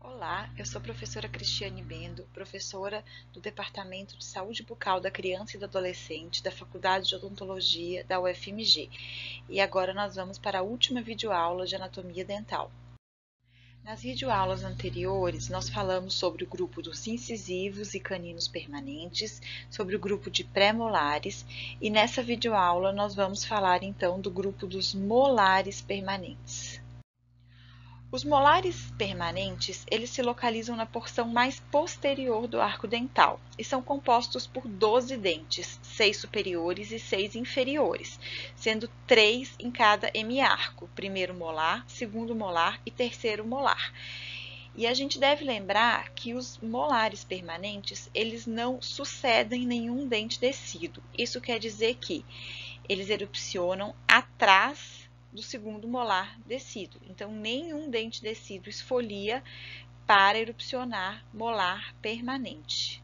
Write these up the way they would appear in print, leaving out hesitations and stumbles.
Olá, eu sou a professora Cristiane Bendo, professora do Departamento de Saúde Bucal da Criança e do Adolescente da Faculdade de Odontologia da UFMG. E agora nós vamos para a última videoaula de anatomia dental. Nas videoaulas anteriores, nós falamos sobre o grupo dos incisivos e caninos permanentes, sobre o grupo de pré-molares, e nessa videoaula nós vamos falar então do grupo dos molares permanentes. Os molares permanentes, eles se localizam na porção mais posterior do arco dental e são compostos por 12 dentes, 6 superiores e 6 inferiores, sendo 3 em cada hemiarco, primeiro molar, segundo molar e terceiro molar. E a gente deve lembrar que os molares permanentes, eles não sucedem nenhum dente descido. Isso quer dizer que eles erupcionam atrás do segundo molar descido. Então, nenhum dente descido esfolia para erupcionar molar permanente.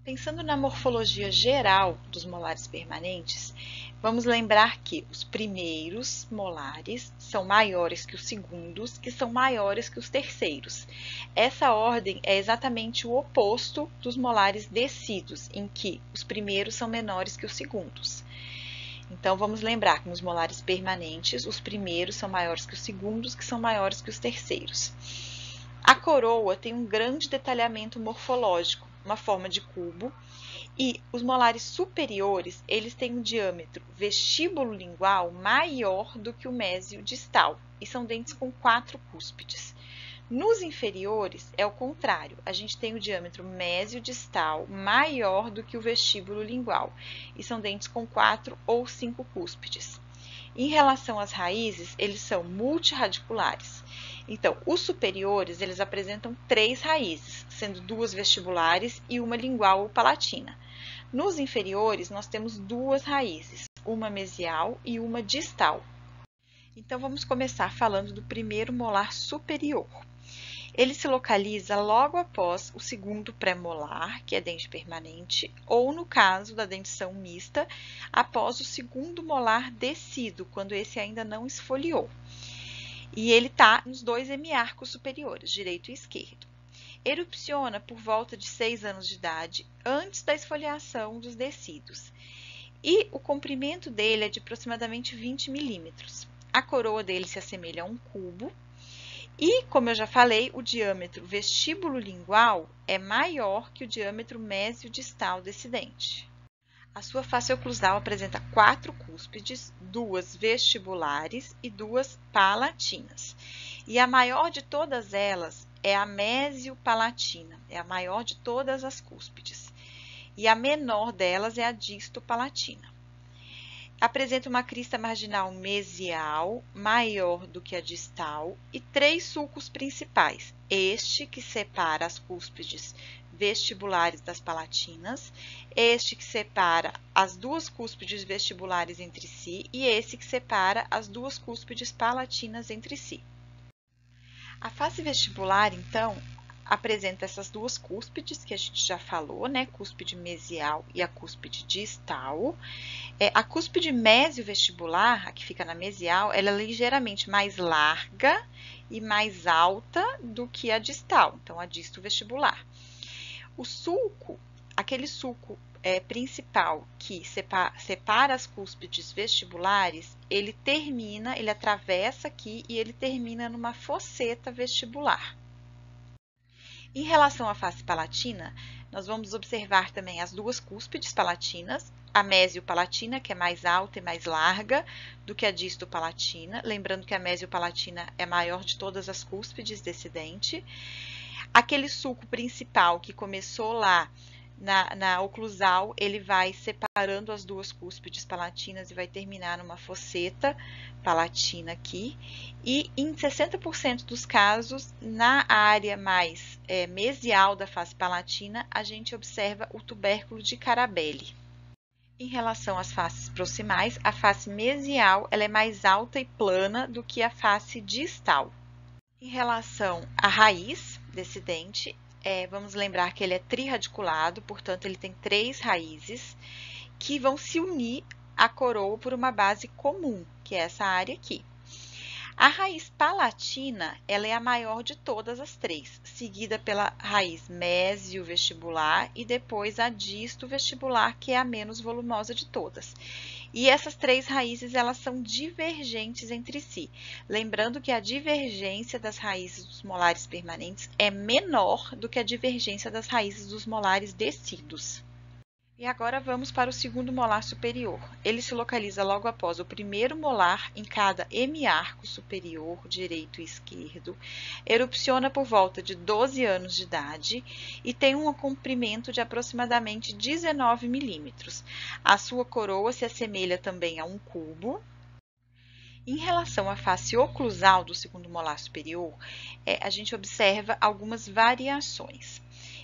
Pensando na morfologia geral dos molares permanentes, vamos lembrar que os primeiros molares são maiores que os segundos, que são maiores que os terceiros. Essa ordem é exatamente o oposto dos molares descidos, em que os primeiros são menores que os segundos. Então, vamos lembrar que nos molares permanentes, os primeiros são maiores que os segundos, que são maiores que os terceiros. A coroa tem um grande detalhamento morfológico, uma forma de cubo, e os molares superiores, eles têm um diâmetro vestíbulo-lingual maior do que o mésio distal, e são dentes com 4 cúspides. Nos inferiores, é o contrário, a gente tem o diâmetro mésio-distal maior do que o vestíbulo lingual, e são dentes com 4 ou 5 cúspides. Em relação às raízes, eles são multirradiculares. Então, os superiores, eles apresentam 3 raízes, sendo 2 vestibulares e uma lingual ou palatina. Nos inferiores, nós temos 2 raízes, uma mesial e uma distal. Então, vamos começar falando do primeiro molar superior. Ele se localiza logo após o segundo pré-molar, que é dente permanente, ou no caso da dentição mista, após o segundo molar descido, quando esse ainda não esfoliou. E ele está nos 2 hemiarcos superiores, direito e esquerdo. Erupciona por volta de 6 anos de idade, antes da esfoliação dos descidos. E o comprimento dele é de aproximadamente 20 milímetros. A coroa dele se assemelha a um cubo. E, como eu já falei, o diâmetro vestíbulo-lingual é maior que o diâmetro mésio-distal desse dente. A sua face oclusal apresenta 4 cúspides, 2 vestibulares e 2 palatinas. E a maior de todas elas é a mesiopalatina, é a maior de todas as cúspides. E a menor delas é a distopalatina. Apresenta uma crista marginal mesial maior do que a distal e 3 sulcos principais. Este que separa as cúspides vestibulares das palatinas, este que separa as 2 cúspides vestibulares entre si e esse que separa as 2 cúspides palatinas entre si. A face vestibular, então, apresenta essas 2 cúspides que a gente já falou, né? Cúspide mesial e a cúspide distal. A cúspide mesiovestibular, a que fica na mesial, ela é ligeiramente mais larga e mais alta do que a distal, então a distovestibular. O sulco, aquele sulco principal que separa as cúspides vestibulares, ele atravessa aqui e ele termina numa fosseta vestibular. Em relação à face palatina, nós vamos observar também as 2 cúspides palatinas, a mesiopalatina, que é mais alta e mais larga do que a distopalatina, lembrando que a mesiopalatina é a maior de todas as cúspides desse dente. Aquele sulco principal que começou lá na oclusal, ele vai separando as 2 cúspides palatinas e vai terminar numa fosseta palatina aqui. E em 60% dos casos, na área mais mesial da face palatina, a gente observa o tubérculo de Carabelli. Em relação às faces proximais, a face mesial ela é mais alta e plana do que a face distal. Em relação à raiz desse dente, vamos lembrar que ele é triradiculado, portanto, ele tem 3 raízes que vão se unir à coroa por uma base comum, que é essa área aqui. A raiz palatina, ela é a maior de todas as três, seguida pela raiz mesiovestibular e depois a distovestibular, que é a menos volumosa de todas. E essas três raízes, elas são divergentes entre si. Lembrando que a divergência das raízes dos molares permanentes é menor do que a divergência das raízes dos molares descidos. E agora vamos para o segundo molar superior. Ele se localiza logo após o primeiro molar em cada hemiarco superior, direito e esquerdo, erupciona por volta de 12 anos de idade e tem um comprimento de aproximadamente 19 milímetros. A sua coroa se assemelha também a um cubo. Em relação à face oclusal do segundo molar superior, a gente observa algumas variações.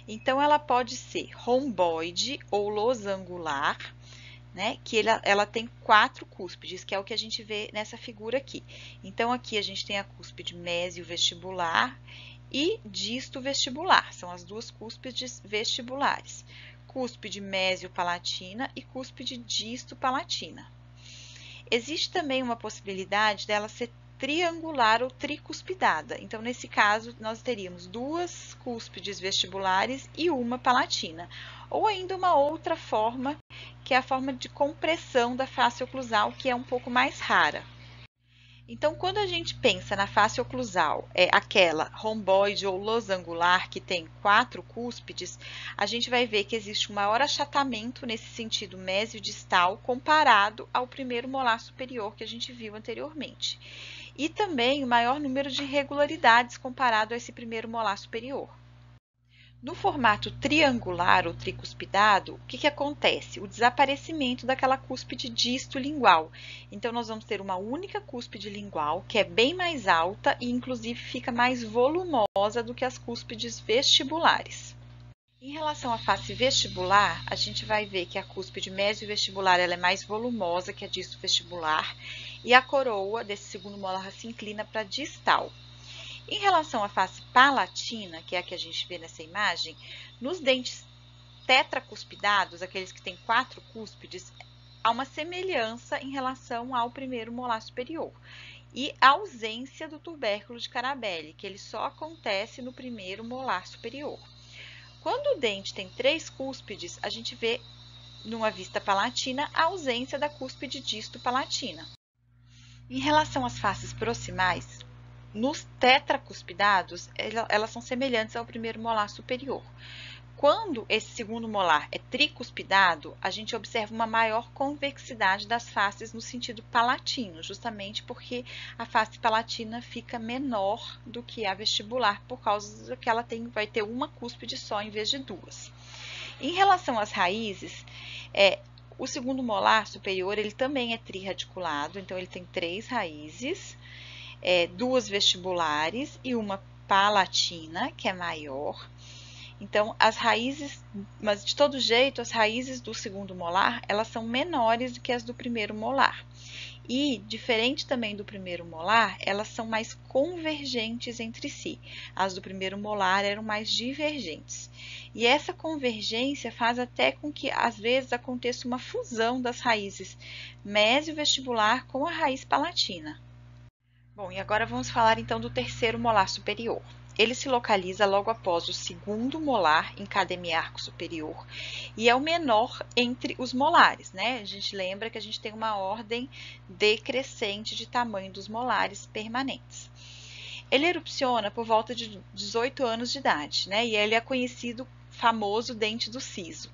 Então, ela pode ser romboide ou losangular, né? Que ela tem 4 cúspides, que é o que a gente vê nessa figura aqui. Então, aqui a gente tem a cúspide mesiovestibular e distovestibular, são as duas cúspides vestibulares. Cúspide mesiopalatina e cúspide distopalatina. Existe também uma possibilidade dela ser triangular ou tricuspidada. Então, nesse caso, nós teríamos 2 cúspides vestibulares e uma palatina. Ou ainda uma outra forma, que é a forma de compressão da face oclusal, que é um pouco mais rara. Então, quando a gente pensa na face oclusal, aquela romboide ou losangular, que tem 4 cúspides, a gente vai ver que existe um maior achatamento nesse sentido mesiodistal comparado ao primeiro molar superior que a gente viu anteriormente. E também o maior número de irregularidades comparado a esse primeiro molar superior. No formato triangular ou tricuspidado, o que acontece? O desaparecimento daquela cúspide distolingual. Então, nós vamos ter uma única cúspide lingual, que é bem mais alta e, inclusive, fica mais volumosa do que as cúspides vestibulares. Em relação à face vestibular, a gente vai ver que a cúspide mesiovestibular ela é mais volumosa que a distovestibular e a coroa desse segundo molar se inclina para distal. Em relação à face palatina, que é a que a gente vê nessa imagem, nos dentes tetracuspidados, aqueles que têm 4 cúspides, há uma semelhança em relação ao primeiro molar superior e a ausência do tubérculo de Carabelli, que ele só acontece no primeiro molar superior. Quando o dente tem 3 cúspides, a gente vê, numa vista palatina, a ausência da cúspide distopalatina. Em relação às faces proximais, nos tetracuspidados, elas são semelhantes ao primeiro molar superior. Quando esse segundo molar é tricuspidado, a gente observa uma maior convexidade das faces no sentido palatino, justamente porque a face palatina fica menor do que a vestibular, por causa que ela vai ter uma cúspide só em vez de 2. Em relação às raízes, o segundo molar superior ele também é triradiculado, então ele tem 3 raízes, 2 vestibulares e uma palatina, que é maior. Então, as raízes, mas de todo jeito, as raízes do segundo molar, elas são menores do que as do primeiro molar. E, diferente também do primeiro molar, elas são mais convergentes entre si. As do primeiro molar eram mais divergentes. E essa convergência faz até com que, às vezes, aconteça uma fusão das raízes mesiovestibular com a raiz palatina. Bom, e agora vamos falar então do terceiro molar superior. Ele se localiza logo após o segundo molar em cada hemiarco superior e é o menor entre os molares, né? A gente lembra que a gente tem uma ordem decrescente de tamanho dos molares permanentes. Ele erupciona por volta de 18 anos de idade, né? E ele é conhecido famoso dente do siso.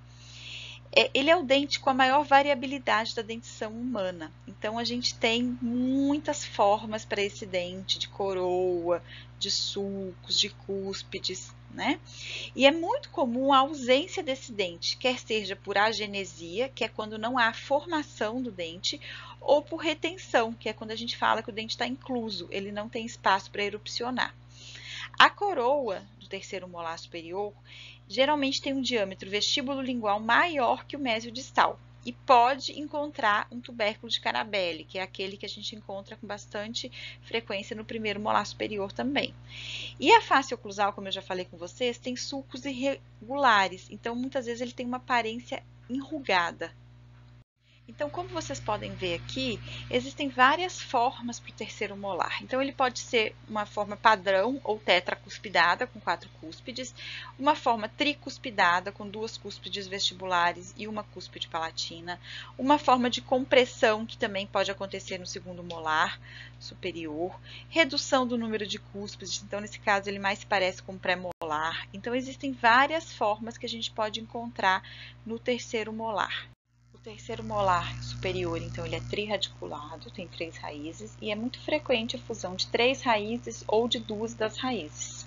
Ele é o dente com a maior variabilidade da dentição humana. Então, a gente tem muitas formas para esse dente, de coroa, de sulcos, de cúspides, né? E é muito comum a ausência desse dente, quer seja por agenesia, que é quando não há formação do dente, ou por retenção, que é quando a gente fala que o dente está incluso, ele não tem espaço para erupcionar. A coroa do terceiro molar superior geralmente tem um diâmetro vestíbulo-lingual maior que o mesiodistal e pode encontrar um tubérculo de Carabelli, que é aquele que a gente encontra com bastante frequência no primeiro molar superior também. E a face oclusal, como eu já falei com vocês, tem sulcos irregulares, então muitas vezes ele tem uma aparência enrugada. Então, como vocês podem ver aqui, existem várias formas para o terceiro molar. Então, ele pode ser uma forma padrão ou tetracuspidada, com 4 cúspides, uma forma tricuspidada, com 2 cúspides vestibulares e uma cúspide palatina, uma forma de compressão, que também pode acontecer no segundo molar superior, redução do número de cúspides, então, nesse caso, ele mais se parece com pré-molar. Então, existem várias formas que a gente pode encontrar no terceiro molar. O terceiro molar superior, então, ele é triradiculado, tem 3 raízes, e é muito frequente a fusão de 3 raízes ou de 2 das raízes.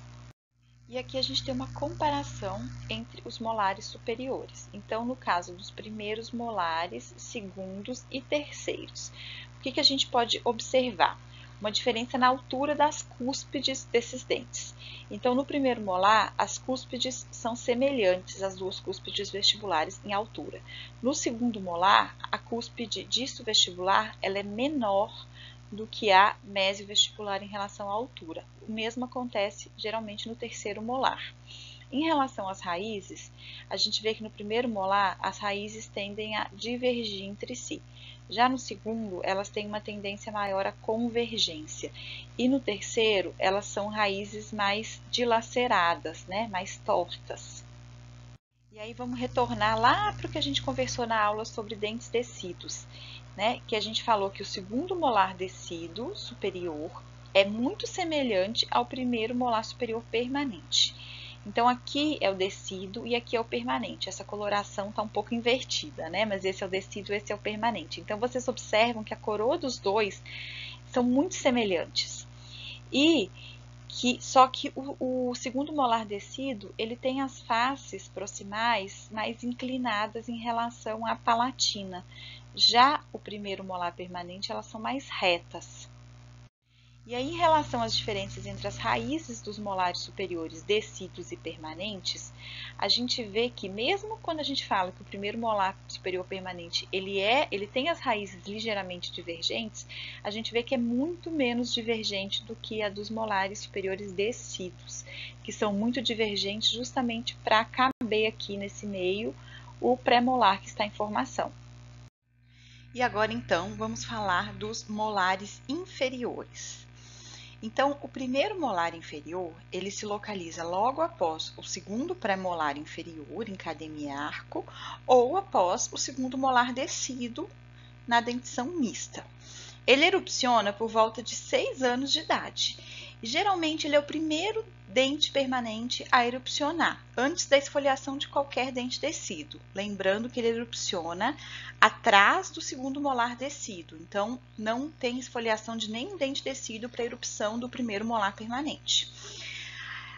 E aqui a gente tem uma comparação entre os molares superiores. Então, no caso dos primeiros molares, segundos e terceiros, o que a gente pode observar? Uma diferença na altura das cúspides desses dentes. Então, no primeiro molar, as cúspides são semelhantes às 2 cúspides vestibulares em altura. No segundo molar, a cúspide disto-vestibular ela é menor do que a mesio-vestibular em relação à altura. O mesmo acontece geralmente no terceiro molar. Em relação às raízes, a gente vê que no primeiro molar as raízes tendem a divergir entre si. Já no segundo, elas têm uma tendência maior à convergência. E no terceiro, elas são raízes mais dilaceradas, né? Mais tortas. E aí vamos retornar lá para o que a gente conversou na aula sobre dentes descidos, né? Que a gente falou que o segundo molar descido superior é muito semelhante ao primeiro molar superior permanente. Então, aqui é o descido e aqui é o permanente. Essa coloração está um pouco invertida, né? Mas esse é o descido, esse é o permanente. Então, vocês observam que a coroa dos dois são muito semelhantes. Só que o segundo molar descido, ele tem as faces proximais mais inclinadas em relação à palatina. Já o primeiro molar permanente, elas são mais retas. E aí, em relação às diferenças entre as raízes dos molares superiores descidos e permanentes, a gente vê que mesmo quando a gente fala que o primeiro molar superior permanente ele tem as raízes ligeiramente divergentes, a gente vê que é muito menos divergente do que a dos molares superiores descidos, que são muito divergentes justamente para caber aqui nesse meio o pré-molar que está em formação. E agora, então, vamos falar dos molares inferiores. Então, o primeiro molar inferior, ele se localiza logo após o segundo pré-molar inferior, em cada hemiarco, ou após o segundo molar descido, na dentição mista. Ele erupciona por volta de 6 anos de idade. E, geralmente, ele é o primeiro dente permanente a erupcionar, antes da esfoliação de qualquer dente descido. Lembrando que ele erupciona atrás do segundo molar descido. Então, não tem esfoliação de nenhum dente descido para a erupção do primeiro molar permanente.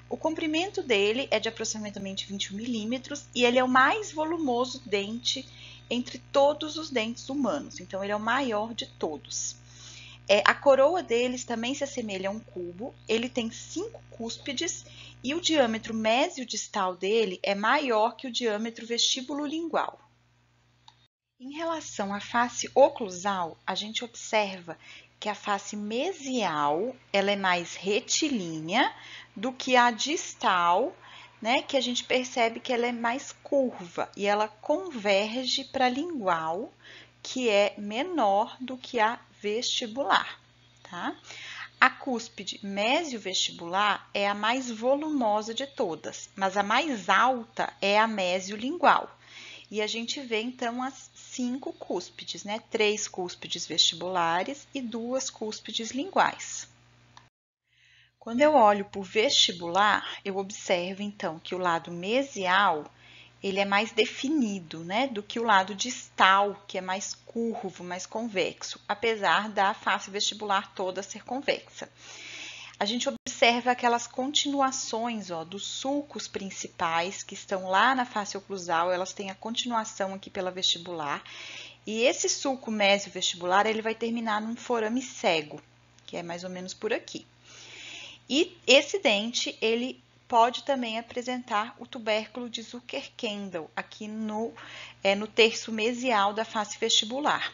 O comprimento dele é de aproximadamente 21 milímetros e ele é o mais volumoso dente entre todos os dentes humanos. Então, ele é o maior de todos. A coroa deles também se assemelha a um cubo, ele tem 5 cúspides e o diâmetro mesiodistal dele é maior que o diâmetro vestibulolingual. Em relação à face oclusal, a gente observa que a face mesial ela é mais retilínea do que a distal, né, que a gente percebe que ela é mais curva e ela converge para a lingual, que é menor do que a vestibular, tá? A cúspide mesiovestibular é a mais volumosa de todas, mas a mais alta é a mesiolingual. E a gente vê, então, as 5 cúspides, né? 3 cúspides vestibulares e 2 cúspides linguais. Quando eu olho para o vestibular, eu observo, então, que o lado mesial ele é mais definido, né, do que o lado distal, que é mais curvo, mais convexo, apesar da face vestibular toda ser convexa. A gente observa aquelas continuações dos sulcos principais que estão lá na face oclusal, elas têm a continuação aqui pela vestibular, e esse sulco mesio-vestibular ele vai terminar num forame cego, que é mais ou menos por aqui. E esse dente, ele pode também apresentar o tubérculo de Zucker-Kendall, aqui no terço mesial da face vestibular.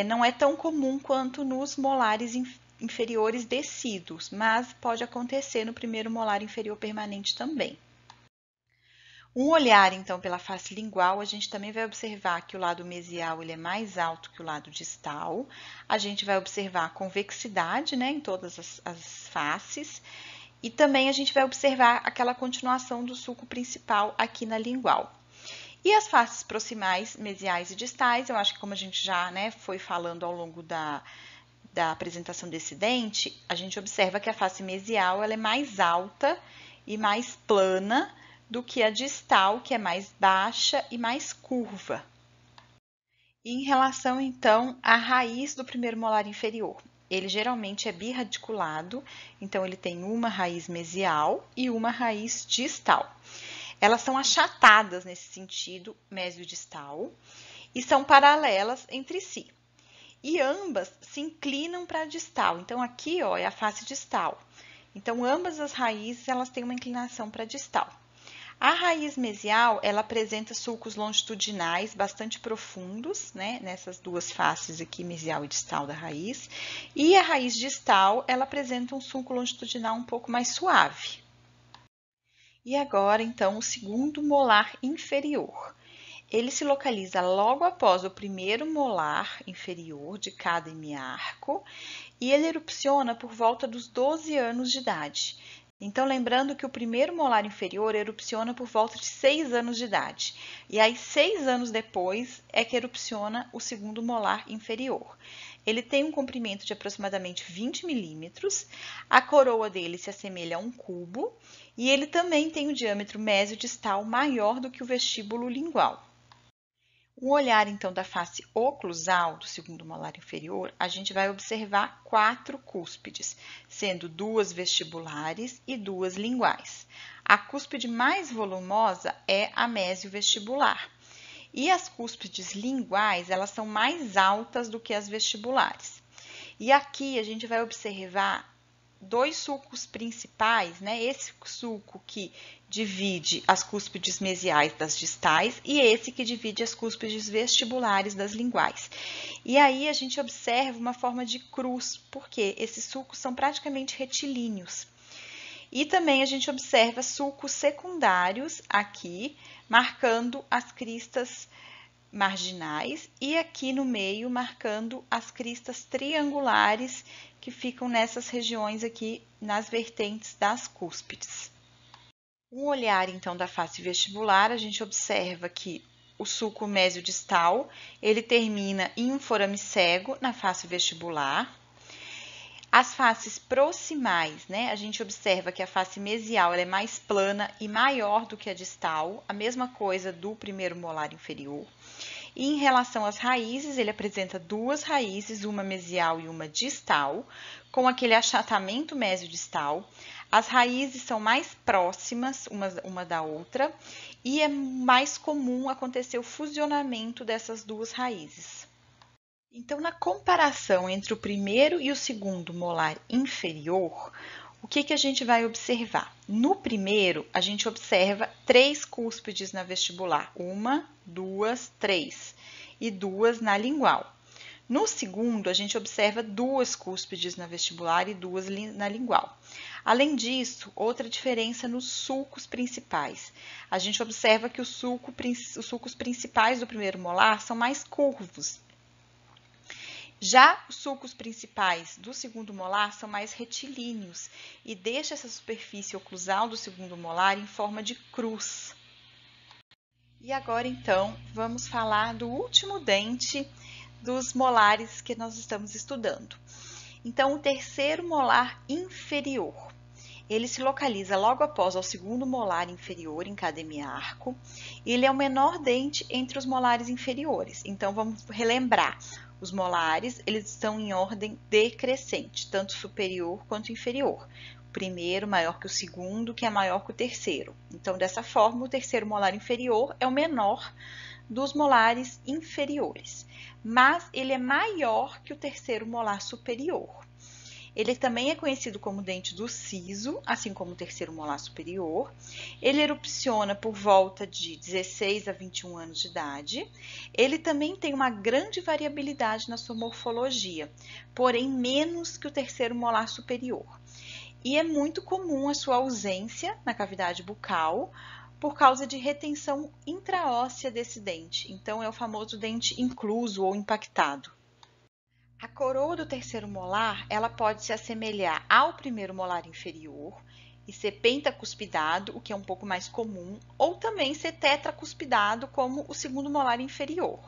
Não é tão comum quanto nos molares inferiores descidos, mas pode acontecer no primeiro molar inferior permanente também. Um olhar, então, pela face lingual, a gente também vai observar que o lado mesial ele é mais alto que o lado distal. A gente vai observar a convexidade, né, em todas as faces. E também a gente vai observar aquela continuação do sulco principal aqui na lingual. E as faces proximais, mesiais e distais, eu acho que como a gente já, né, foi falando ao longo da apresentação desse dente, a gente observa que a face mesial ela é mais alta e mais plana do que a distal, que é mais baixa e mais curva. E em relação, então, à raiz do primeiro molar inferior, ele geralmente é birradiculado, então ele tem uma raiz mesial e uma raiz distal. Elas são achatadas nesse sentido, mesiodistal, e são paralelas entre si. E ambas se inclinam para a distal. Então, aqui ó, é a face distal. Então, ambas as raízes elas têm uma inclinação para a distal. A raiz mesial, ela apresenta sulcos longitudinais bastante profundos, né, nessas duas faces aqui, mesial e distal da raiz. E a raiz distal, ela apresenta um sulco longitudinal um pouco mais suave. E agora, então, o segundo molar inferior. Ele se localiza logo após o primeiro molar inferior de cada hemiarco e ele erupciona por volta dos 12 anos de idade. Então, lembrando que o primeiro molar inferior erupciona por volta de 6 anos de idade. E aí, 6 anos depois, é que erupciona o segundo molar inferior. Ele tem um comprimento de aproximadamente 20 milímetros, a coroa dele se assemelha a um cubo e ele também tem um diâmetro mesiodistal maior do que o vestíbulo lingual. Um olhar, então, da face oclusal do segundo molar inferior, a gente vai observar 4 cúspides, sendo 2 vestibulares e 2 linguais. A cúspide mais volumosa é a mesiovestibular. E as cúspides linguais, elas são mais altas do que as vestibulares. E aqui a gente vai observar 2 sulcos principais, né? Esse sulco que divide as cúspides mesiais das distais e esse que divide as cúspides vestibulares das linguais. E aí a gente observa uma forma de cruz, porque esses sulcos são praticamente retilíneos. E também a gente observa sulcos secundários aqui, marcando as cristas marginais e aqui no meio marcando as cristas triangulares que ficam nessas regiões aqui nas vertentes das cúspides. Um olhar então da face vestibular, a gente observa que o sulco mesiodistal, ele termina em um forame cego na face vestibular. As faces proximais, né? A gente observa que a face mesial ela é mais plana e maior do que a distal, a mesma coisa do primeiro molar inferior. E em relação às raízes, ele apresenta 2 raízes, uma mesial e uma distal, com aquele achatamento mesiodistal. As raízes são mais próximas uma da outra e é mais comum acontecer o fusionamento dessas 2 raízes. Então, na comparação entre o primeiro e o segundo molar inferior, o que a gente vai observar? No primeiro, a gente observa 3 cúspides na vestibular, 1, 2, 3, e 2 na lingual. No segundo, a gente observa 2 cúspides na vestibular e 2 na lingual. Além disso, outra diferença nos sulcos principais. A gente observa que os sulcos principais do primeiro molar são mais curvos. Já os sulcos principais do segundo molar são mais retilíneos e deixa essa superfície oclusal do segundo molar em forma de cruz. E agora, então, vamos falar do último dente dos molares que nós estamos estudando. Então, o terceiro molar inferior. Ele se localiza logo após o segundo molar inferior em cada hemiarco. Ele é o menor dente entre os molares inferiores. Então, vamos relembrar. Os molares, eles estão em ordem decrescente, tanto superior quanto inferior. O primeiro maior que o segundo, que é maior que o terceiro. Então, dessa forma, o terceiro molar inferior é o menor dos molares inferiores. Mas ele é maior que o terceiro molar superior. Ele também é conhecido como dente do siso, assim como o terceiro molar superior. Ele erupciona por volta de 16 a 21 anos de idade. Ele também tem uma grande variabilidade na sua morfologia, porém menos que o terceiro molar superior. E é muito comum a sua ausência na cavidade bucal, por causa de retenção intraóssea desse dente. Então, é o famoso dente incluso ou impactado. A coroa do terceiro molar, ela pode se assemelhar ao primeiro molar inferior e ser pentacuspidado, o que é um pouco mais comum, ou também ser tetracuspidado, como o segundo molar inferior.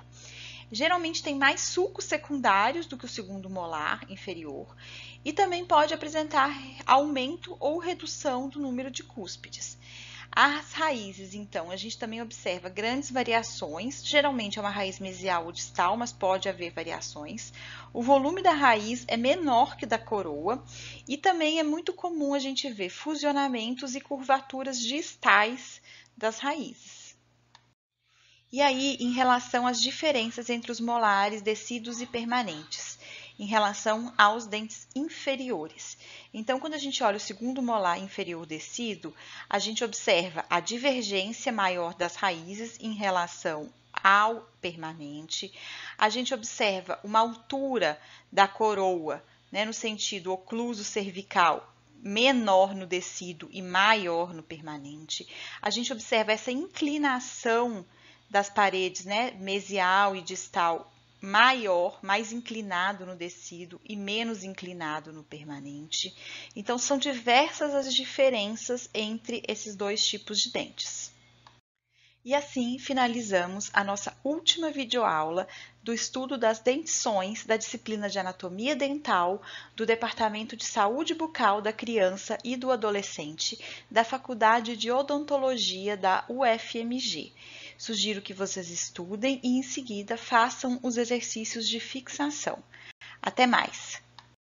Geralmente tem mais sulcos secundários do que o segundo molar inferior e também pode apresentar aumento ou redução do número de cúspides. As raízes, então, a gente também observa grandes variações, geralmente é uma raiz mesial ou distal, mas pode haver variações. O volume da raiz é menor que da coroa e também é muito comum a gente ver fusionamentos e curvaturas distais das raízes. E aí, em relação às diferenças entre os molares decíduos e permanentes, em relação aos dentes inferiores. Então, quando a gente olha o segundo molar inferior decíduo, a gente observa a divergência maior das raízes em relação ao permanente. A gente observa uma altura da coroa, né, no sentido ocluso cervical, menor no decíduo e maior no permanente. A gente observa essa inclinação das paredes, né, mesial e distal, maior, mais inclinado no decíduo e menos inclinado no permanente. Então, são diversas as diferenças entre esses dois tipos de dentes. E assim finalizamos a nossa última videoaula do estudo das dentições da disciplina de Anatomia Dental do Departamento de Saúde Bucal da Criança e do Adolescente da Faculdade de Odontologia da UFMG. Sugiro que vocês estudem e, em seguida, façam os exercícios de fixação. Até mais!